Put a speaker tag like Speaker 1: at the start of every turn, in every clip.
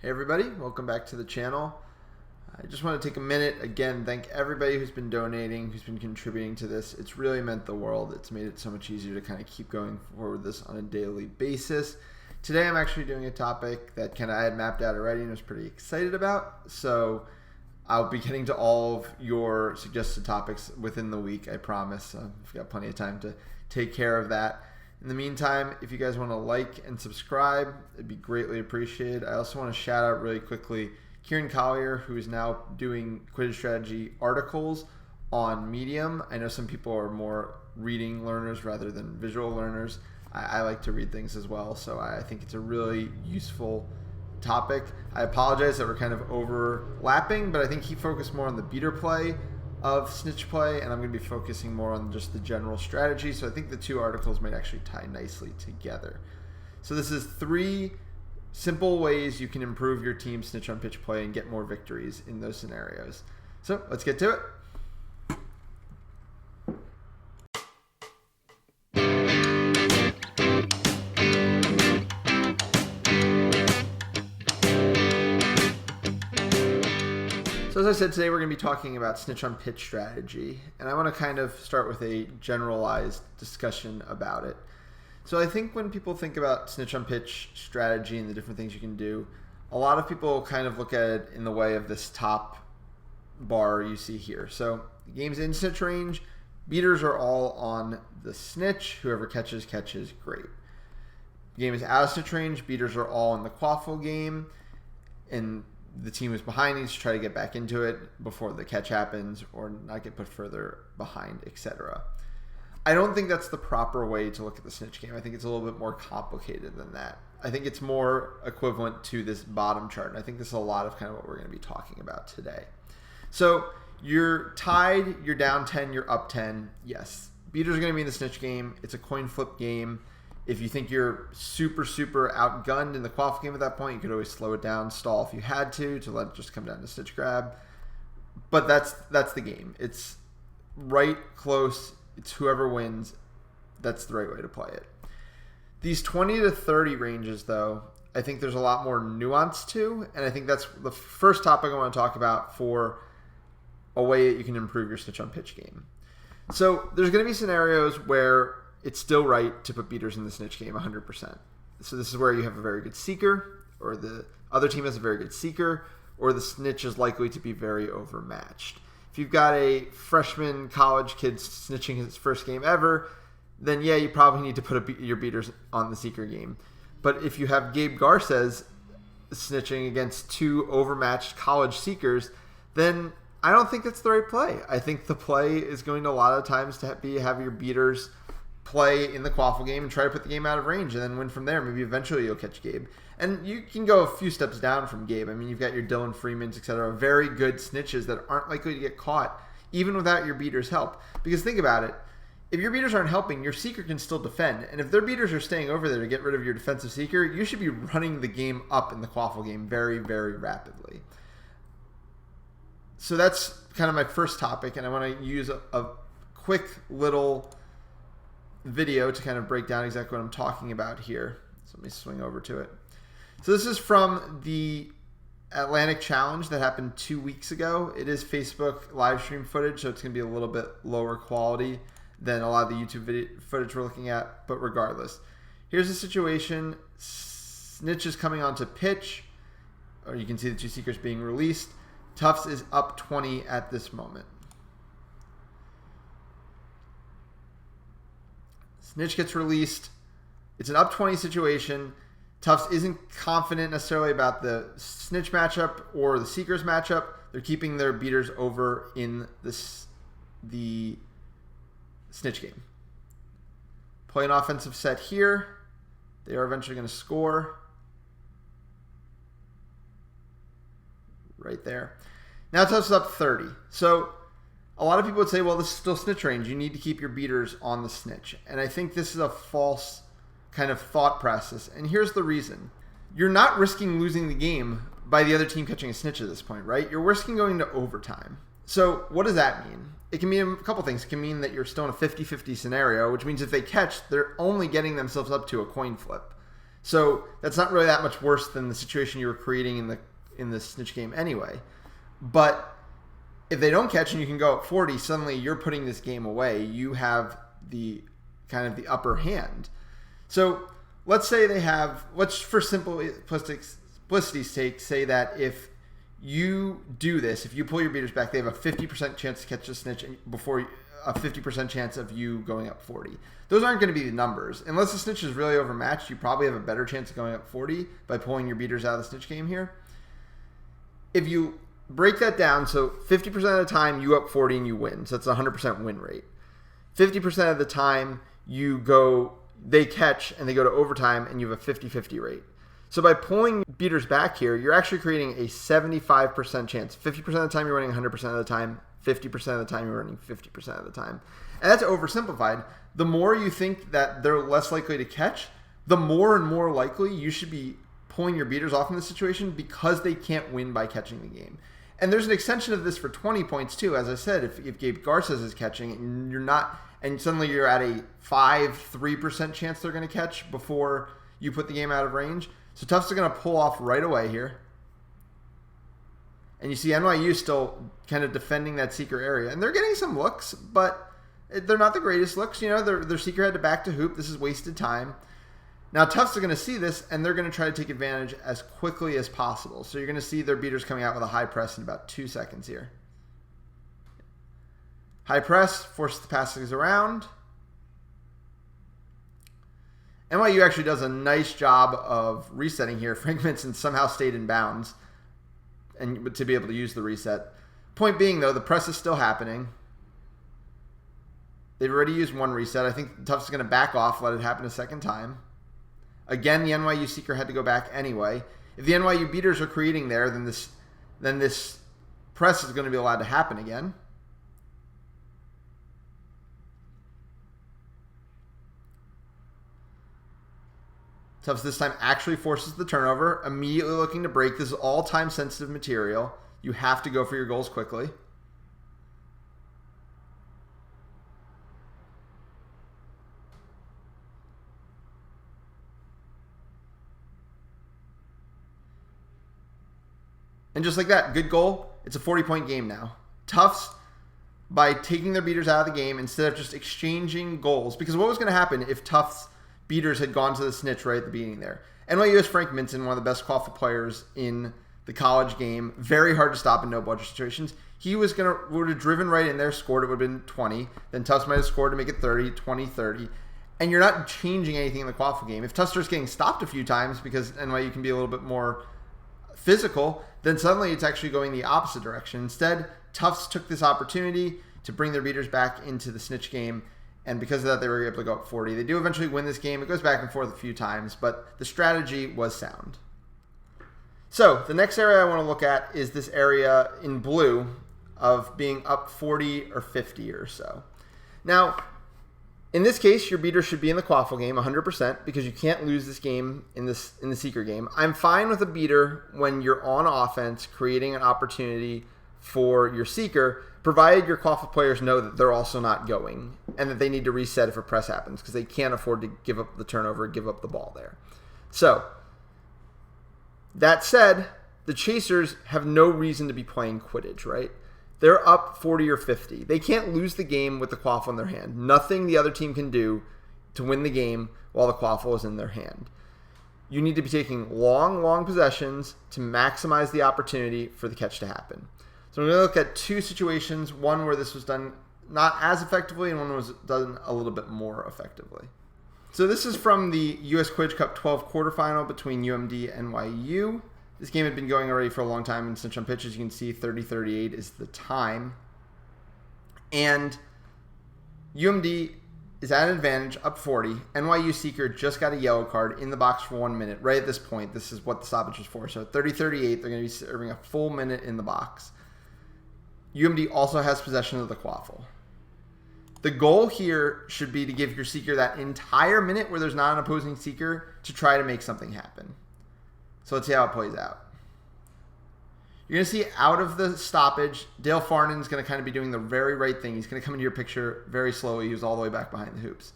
Speaker 1: Hey everybody, welcome back to the channel. I just want to take a minute, again, thank everybody who's been donating, who's been contributing to this. It's really meant the world. It's made it so much easier to kind of keep going forward with this on a daily basis. Today I'm actually doing a topic that I had mapped out already and was pretty excited about. So I'll be getting to all of your suggested topics within the week, I promise. I've got plenty of time to take care of that. In the meantime, if you guys want to like and subscribe, it'd be greatly appreciated. I also want to shout out really quickly Kieran Collier, who is now doing Quidditch strategy articles on Medium. I know some people are more reading learners rather than visual learners. I like to read things as well, so I think it's a really useful topic. I apologize that we're kind of overlapping, but I think he focused more on the beater play of snitch play, and I'm going to be focusing more on just the general strategy. So I think the two articles might actually tie nicely together. So this is 3 simple ways you can improve your team's snitch-on-pitch play and get more victories in those scenarios. So let's get to it. So as I said, today we're going to be talking about snitch-on-pitch strategy, and I want to kind of start with a generalized discussion about it. So I think when people think about snitch-on-pitch strategy and the different things you can do, a lot of people kind of look at it in the way of this top bar you see here. So the game's in snitch range, beaters are all on the snitch, whoever catches, great. The game is out of snitch range, beaters are all in the quaffle game, and the team who's behind needs to try to get back into it before the catch happens or not get put further behind, etc. I don't think that's the proper way to look at the snitch game. I think it's a little bit more complicated than that. I think it's more equivalent to this bottom chart, and I think this is a lot of kind of what we're going to be talking about today. So you're tied, you're down 10, you're up 10. Yes, beaters are going to be in the snitch game. It's a coin flip game. If you think you're super outgunned in the quaff game at that point, you could always slow it down, stall if you had to let it just come down to snitch grab. But that's the game. It's right close. It's whoever wins. That's the right way to play it. These 20 to 30 ranges, though, I think there's a lot more nuance to, and I think that's the first topic I want to talk about for a way that you can improve your snitch-on-pitch game. So there's going to be scenarios where it's still right to put beaters in the snitch game 100%. So this is where you have a very good seeker, or the other team has a very good seeker, or the snitch is likely to be very overmatched. If you've got a freshman college kid snitching his first game ever, then yeah, you probably need to put your beaters on the seeker game. But if you have Gabe Garces snitching against 2 overmatched college seekers, then I don't think that's the right play. I think the play is going to a lot of times to have your beaters play in the quaffle game and try to put the game out of range and then win from there. Maybe eventually you'll catch Gabe. And you can go a few steps down from Gabe. I mean, you've got your Dylan Freemans, etc. Very good snitches that aren't likely to get caught even without your beaters' help. Because think about it. If your beaters aren't helping, your seeker can still defend. And if their beaters are staying over there to get rid of your defensive seeker, you should be running the game up in the quaffle game very rapidly. So that's kind of my first topic, and I want to use a quick little video to kind of break down exactly what I'm talking about here. So let me swing over to it. So this is from the Atlantic Challenge that happened 2 weeks ago. It is Facebook live stream footage, so it's going to be a little bit lower quality than a lot of the YouTube video footage we're looking at, but regardless. Here's the situation. Snitch is coming onto pitch, or you can see the 2 seekers being released. Tufts is up 20 at this moment. Snitch gets released. It's an up 20 situation. Tufts isn't confident necessarily about the snitch matchup or the seekers matchup. They're keeping their beaters over in the snitch game. Play an offensive set here. They are eventually going to score. Right there. Now Tufts is up 30. So a lot of people would say, well, this is still snitch range. You need to keep your beaters on the snitch. And I think this is a false kind of thought process. And here's the reason. You're not risking losing the game by the other team catching a snitch at this point, right? You're risking going to overtime. So what does that mean? It can mean a couple things. It can mean that you're still in a 50-50 scenario, which means if they catch, they're only getting themselves up to a coin flip. So that's not really that much worse than the situation you were creating in the snitch game anyway. But if they don't catch and you can go up 40, suddenly you're putting this game away. You have the kind of the upper hand. So let's say they have, let's for simplicity's sake, say that if you do this, if you pull your beaters back, they have a 50% chance to catch the snitch before a 50% chance of you going up 40. Those aren't going to be the numbers. Unless the snitch is really overmatched, you probably have a better chance of going up 40 by pulling your beaters out of the snitch game here. If you break that down, so 50% of the time you up 40 and you win. So that's a 100% win rate. 50% of the time they catch and they go to overtime and you have a 50-50 rate. So by pulling beaters back here, you're actually creating a 75% chance. 50% of the time you're winning 100% of the time. 50% of the time you're winning 50% of the time. And that's oversimplified. The more you think that they're less likely to catch, the more and more likely you should be pulling your beaters off in this situation because they can't win by catching the game. And there's an extension of this for 20 points too. As I said, if Gabe Garces is catching and you're not, and suddenly you're at a 3% chance they're going to catch before you put the game out of range. So Tufts are going to pull off right away here. And you see NYU still kind of defending that seeker area. And they're getting some looks, but they're not the greatest looks. You know, their seeker had to back to hoop. This is wasted time. Now Tufts are going to see this, and they're going to try to take advantage as quickly as possible. So you're going to see their beaters coming out with a high press in about 2 seconds here. High press, forces the passes around. NYU actually does a nice job of resetting here. Frank Vincent somehow stayed in bounds and to be able to use the reset. Point being, though, the press is still happening. They've already used one reset. I think Tufts is going to back off, let it happen a second time. Again, the NYU seeker had to go back anyway. If the NYU beaters are creating there, then this press is going to be allowed to happen again. Tufts this time actually forces the turnover, immediately looking to break. This is all time-sensitive material. You have to go for your goals quickly. And just like that, good goal. It's a 40-point game now. Tufts, by taking their beaters out of the game, instead of just exchanging goals, because what was going to happen if Tufts' beaters had gone to the snitch right at the beginning there? NYU has Frank Minson, one of the best qualified players in the college game. Very hard to stop in no-budget situations. He would have driven right in there, scored, it would have been 20. Then Tufts might have scored to make it 30, 20, 30. And you're not changing anything in the qualified game. If Tufts starts getting stopped a few times because NYU can be a little bit more physical, then suddenly it's actually going the opposite direction. Instead, Tufts took this opportunity to bring their beaters back into the snitch game, and because of that, they were able to go up 40. They do eventually win this game. It goes back and forth a few times, but the strategy was sound. So the next area I want to look at is this area in blue of being up 40 or 50 or so. Now, in this case, your beater should be in the quaffle game 100% because you can't lose this game in the seeker game. I'm fine with a beater when you're on offense creating an opportunity for your seeker, provided your quaffle players know that they're also not going and that they need to reset if a press happens because they can't afford to give up the turnover, give up the ball there. So, that said, the Chasers have no reason to be playing Quidditch, right? They're up 40 or 50. They can't lose the game with the quaffle in their hand. Nothing the other team can do to win the game while the quaffle is in their hand. You need to be taking long possessions to maximize the opportunity for the catch to happen. So we're going to look at two situations, one where this was done not as effectively and one was done a little bit more effectively. So this is from the U.S. Quidditch Cup 12 quarterfinal between UMD and NYU. This game had been going already for a long time in Snitch-on-Pitch. As you can see, 30-38 is the time. And UMD is at an advantage, up 40. NYU Seeker just got a yellow card in the box for 1 minute. Right at this point, this is what the stoppage was for. So 30-38, they're going to be serving a full minute in the box. UMD also has possession of the quaffle. The goal here should be to give your seeker that entire minute where there's not an opposing seeker to try to make something happen. So let's see how it plays out. You're going to see out of the stoppage, Dale Farnon's going to kind of be doing the very right thing. He's going to come into your picture very slowly. He was all the way back behind the hoops.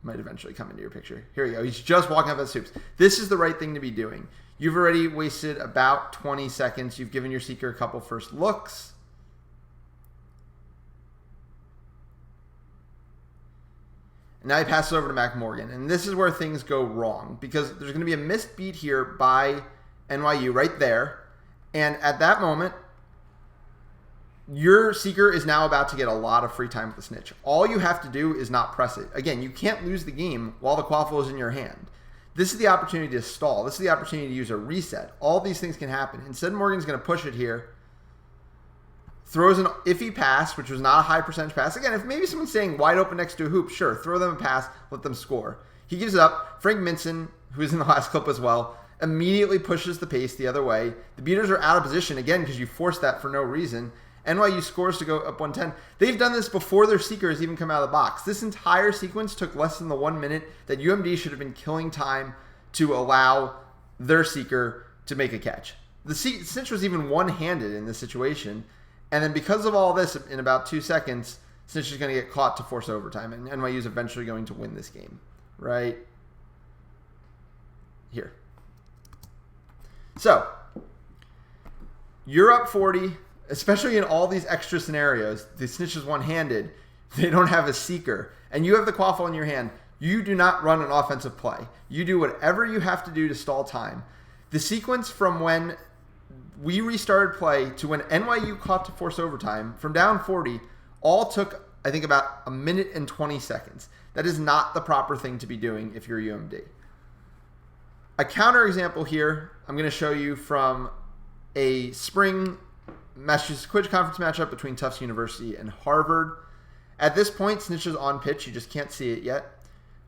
Speaker 1: might eventually come into your picture. Here we go. He's just walking up his hoops. This is the right thing to be doing. You've already wasted about 20 seconds. You've given your seeker a couple first looks. And now he passes over to Mac Morgan. And this is where things go wrong because there's going to be a missed beat here by NYU right there. And at that moment, your seeker is now about to get a lot of free time with the snitch. All you have to do is not press it. Again, you can't lose the game while the quaffle is in your hand. This is the opportunity to stall. This is the opportunity to use a reset. All these things can happen. Instead, Morgan's going to push it here. Throws an iffy pass, which was not a high percentage pass. Again, if maybe someone's staying wide open next to a hoop, sure, throw them a pass, let them score. He gives it up. Frank Minson, who's in the last clip as well, immediately pushes the pace the other way. The beaters are out of position, again, because you forced that for no reason. NYU scores to go up 110. They've done this before their seeker has even come out of the box. This entire sequence took less than the 1 minute that UMD should have been killing time to allow their seeker to make a catch. The Snitch was even one-handed in this situation. And then because of all this, in about 2 seconds, Snitch is going to get caught to force overtime. And NYU is eventually going to win this game. Right here. So, you're up 40. Especially in all these extra scenarios, the snitch is one-handed, they don't have a seeker, and you have the quaffle in your hand. You do not run an offensive play. You do whatever you have to do to stall time. The sequence from when we restarted play to when NYU caught to force overtime, from down 40, all took, I think, about 1 minute and 20 seconds. That is not the proper thing to be doing if you're UMD. A counter example here, I'm going to show you from a spring Massachusetts Quidditch Conference matchup between Tufts University and Harvard. At this point, Snitch-on-Pitch. You just can't see it yet.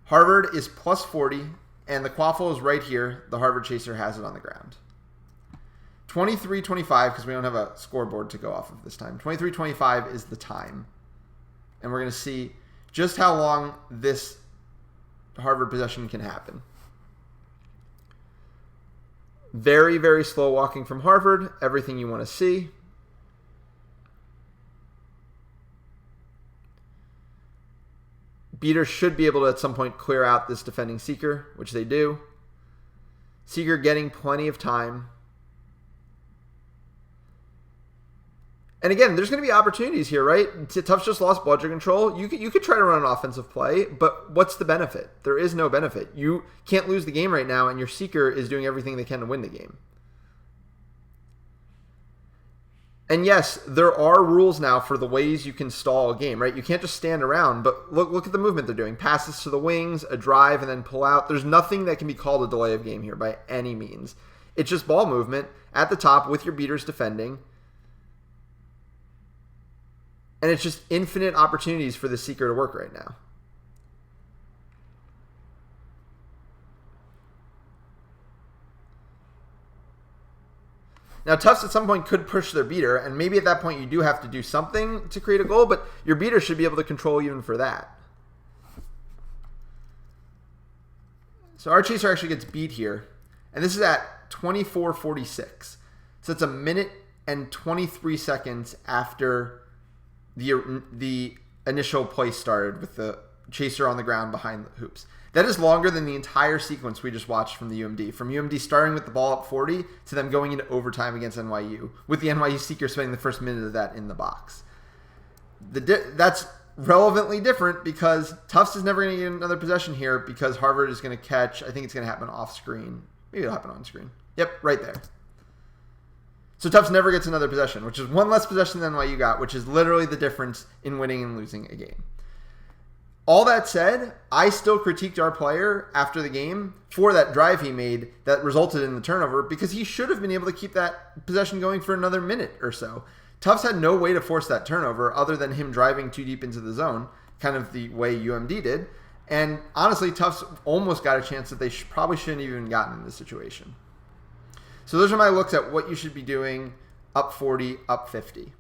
Speaker 1: Harvard is plus 40, and the quaffle is right here. The Harvard chaser has it on the ground. 23-25, because we don't have a scoreboard to go off of this time. 23-25 is the time. And we're going to see just how long this Harvard possession can happen. Very, very slow walking from Harvard. Everything you want to see. Beaters should be able to at some point clear out this defending seeker, which they do. Seeker getting plenty of time. And again, there's going to be opportunities here, right? Tufts just lost bludger control. You could try to run an offensive play, but what's the benefit? There is no benefit. You can't lose the game right now, and your seeker is doing everything they can to win the game. And yes, there are rules now for the ways you can stall a game, right? You can't just stand around, but look at the movement they're doing. Passes to the wings, a drive, and then pull out. There's nothing that can be called a delay of game here by any means. It's just ball movement at the top with your beaters defending. And it's just infinite opportunities for the seeker to work right now. Now, Tufts at some point could push their beater, and maybe at that point you do have to do something to create a goal, but your beater should be able to control even for that. So our chaser actually gets beat here, and this is at 24:46. So it's 1 minute and 23 seconds after the initial play started with the chaser on the ground behind the hoops. That is longer than the entire sequence we just watched from the UMD. From UMD starting with the ball up 40 to them going into overtime against NYU, with the NYU seeker spending the first minute of that in the box. That's relevantly different because Tufts is never going to get another possession here because Harvard is going to catch. I think it's going to happen off screen. Maybe it'll happen on screen. Yep, right there. So Tufts never gets another possession, which is one less possession than NYU got, which is literally the difference in winning and losing a game. All that said, I still critiqued our player after the game for that drive he made that resulted in the turnover because he should have been able to keep that possession going for another minute or so. Tufts had no way to force that turnover other than him driving too deep into the zone, kind of the way UMD did. And honestly, Tufts almost got a chance that they probably shouldn't have even gotten in this situation. So those are my looks at what you should be doing up 40, up 50.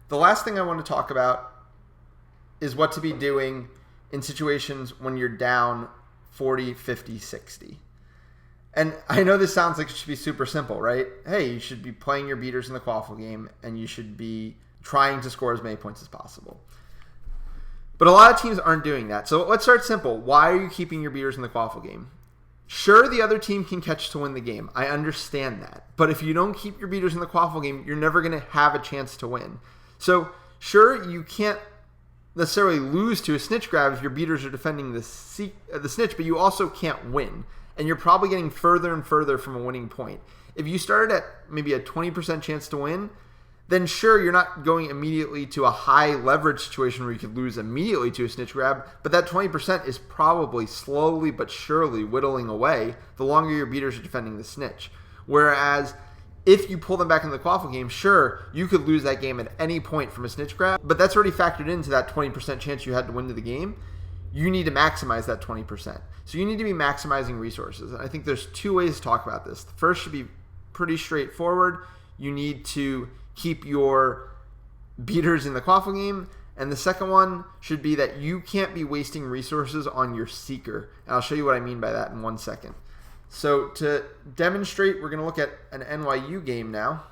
Speaker 1: The last thing I want to talk about is what to be doing in situations when you're down 40, 50, 60. And I know this sounds like it should be super simple, right? Hey, you should be playing your beaters in the quaffle game, and you should be trying to score as many points as possible. But a lot of teams aren't doing that. So let's start simple. Why are you keeping your beaters in the quaffle game? Sure, the other team can catch to win the game. I understand that. But if you don't keep your beaters in the quaffle game, you're never going to have a chance to win. So sure, you can't necessarily lose to a snitch grab if your beaters are defending the snitch, but you also can't win. And you're probably getting further and further from a winning point. If you started at maybe a 20% chance to win, then sure, you're not going immediately to a high leverage situation where you could lose immediately to a snitch grab, but that 20% is probably slowly but surely whittling away the longer your beaters are defending the snitch. Whereas if you pull them back into the quaffle game, sure, you could lose that game at any point from a snitch grab, but that's already factored into that 20% chance you had to win to the game. You need to maximize that 20%. So you need to be maximizing resources. And I think there's two ways to talk about this. The first should be pretty straightforward. You need to keep your beaters in the quaffle game. And the second one should be that you can't be wasting resources on your seeker. And I'll show you what I mean by that in 1 second. So to demonstrate, we're going to look at an NYU game now.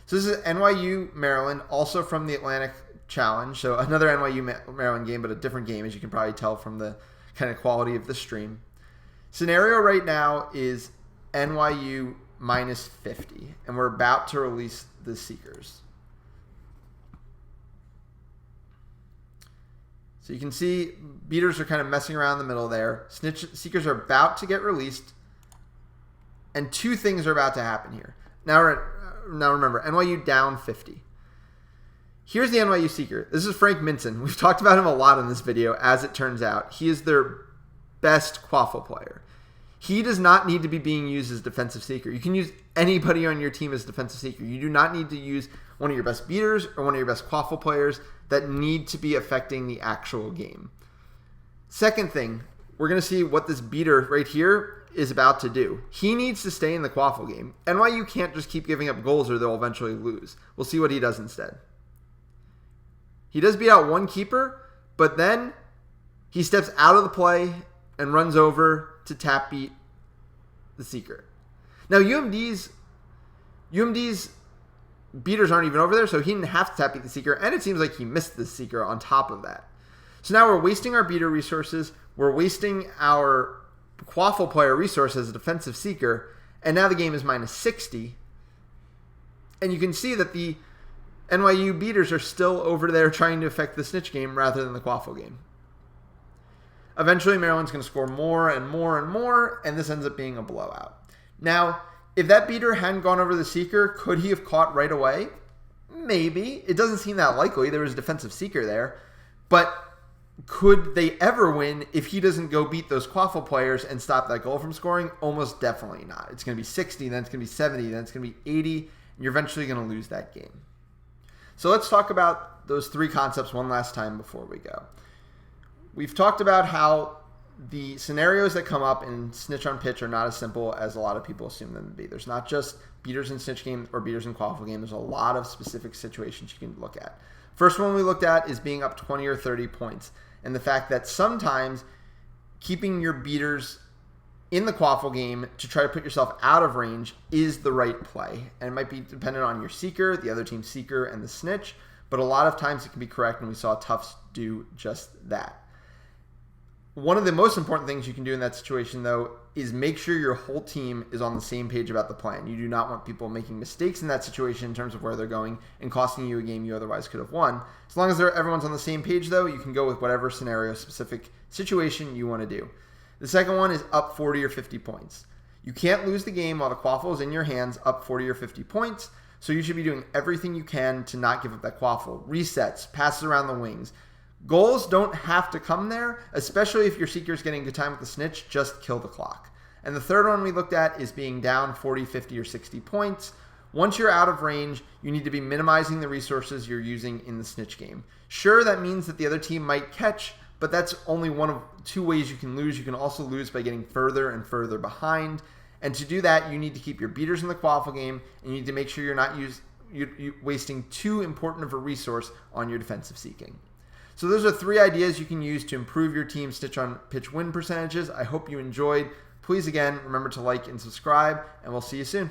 Speaker 1: So this is NYU Maryland, also from the Atlantic Challenge. So another NYU Maryland game, but a different game, as you can probably tell from the kind of quality of the stream. Scenario right now is NYU minus 50, and we're about to release the seekers. So you can see beaters are kind of messing around in the middle there. Seekers are about to get released, and two things are about to happen here. Now remember, NYU down 50. Here's the NYU seeker. This is Frank Minson. We've talked about him a lot in this video, as it turns out. He is their best quaffle player. He does not need to be being used as defensive seeker. You can use anybody on your team as defensive seeker. You do not need to use one of your best beaters or one of your best quaffle players that need to be affecting the actual game. Second thing, we're going to see what this beater right here is about to do. He needs to stay in the quaffle game. NYU can't just keep giving up goals or they'll eventually lose. We'll see what he does instead. He does beat out one keeper, but then he steps out of the play and runs over to tap beat the seeker. Now UMD's beaters aren't even over there, so he didn't have to tap beat the seeker, and it seems like he missed the seeker on top of that. So now we're wasting our beater resources, we're wasting our quaffle player resource as a defensive seeker, and now the game is minus 60. And you can see that the NYU beaters are still over there trying to affect the snitch game rather than the quaffle game. Eventually, Maryland's going to score more and more and more, and this ends up being a blowout. Now, if that beater hadn't gone over the seeker, could he have caught right away? Maybe. It doesn't seem that likely. There was a defensive seeker there. But could they ever win if he doesn't go beat those quaffle players and stop that goal from scoring? Almost definitely not. It's going to be 60, then it's going to be 70, then it's going to be 80, and you're eventually going to lose that game. So let's talk about those three concepts one last time before we go. We've talked about how the scenarios that come up in Snitch-on-Pitch are not as simple as a lot of people assume them to be. There's not just beaters in snitch game or beaters in quaffle game. There's a lot of specific situations you can look at. First one we looked at is being up 20 or 30 points, and the fact that sometimes keeping your beaters in the quaffle game to try to put yourself out of range is the right play. And it might be dependent on your seeker, the other team's seeker, and the snitch, but a lot of times it can be correct, and we saw Tufts do just that. One of the most important things you can do in that situation, though, is make sure your whole team is on the same page about the plan. You do not want people making mistakes in that situation in terms of where they're going and costing you a game you otherwise could have won. As long as everyone's on the same page, though, you can go with whatever scenario-specific situation you want to do. The second one is up 40 or 50 points. You can't lose the game while the quaffle is in your hands up 40 or 50 points, so you should be doing everything you can to not give up that quaffle. Resets, passes around the wings. Goals don't have to come there, especially if your seeker's getting good time with the snitch, just kill the clock. And the third one we looked at is being down 40, 50, or 60 points. Once you're out of range, you need to be minimizing the resources you're using in the snitch game. Sure, that means that the other team might catch, but that's only one of two ways you can lose. You can also lose by getting further and further behind. And to do that, you need to keep your beaters in the quaffle game, and you need to make sure you're not wasting too important of a resource on your defensive seeking. So those are three ideas you can use to improve your team's Snitch-on-Pitch win percentages. I hope you enjoyed. Please, again, remember to like and subscribe, and we'll see you soon.